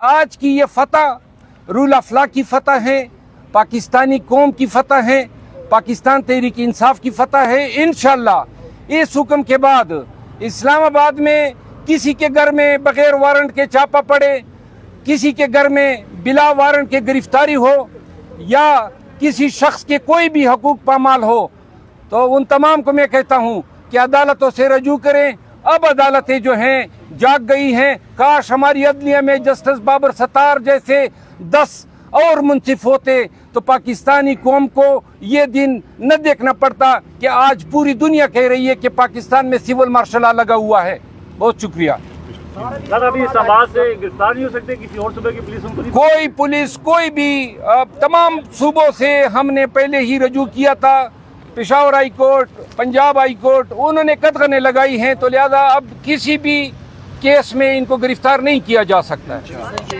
آج کی یہ فتح رول آف لا کی فتح ہے، پاکستانی قوم کی فتح ہے، پاکستان تحریک انصاف کی فتح ہے۔ انشاءاللہ اس حکم کے بعد اسلام آباد میں کسی کے گھر میں بغیر وارنٹ کے چھاپا پڑے، کسی کے گھر میں بلا وارنٹ کے گرفتاری ہو، یا کسی شخص کے کوئی بھی حقوق پامال ہو، تو ان تمام کو میں کہتا ہوں کہ عدالتوں سے رجوع کریں۔ اب عدالتیں جو ہیں جاگ گئی ہیں۔ کاش ہماری عدلیہ میں جسٹس بابر ستار جیسے 10 اور منصف ہوتے تو پاکستانی قوم کو یہ دن نہ دیکھنا پڑتا کہ آج پوری دنیا کہہ رہی ہے کہ پاکستان میں سول مارشل لا لگا ہوا ہے۔ بہت شکریہ۔ سر ابھی اسلام آباد سے گرفتار نہیں ہو سکتے کسی اور صوبے کی پولیس؟ کوئی پولیس کوئی بھی تمام صوبوں سے ہم نے پہلے ہی رجوع کیا تھا، Peshawar high court, Punjab high court, انہوں نے قدغنیں لگائی ہیں، تو لہذا اب کسی بھی کیس میں ان کو گرفتار نہیں کیا جا سکتا ہے۔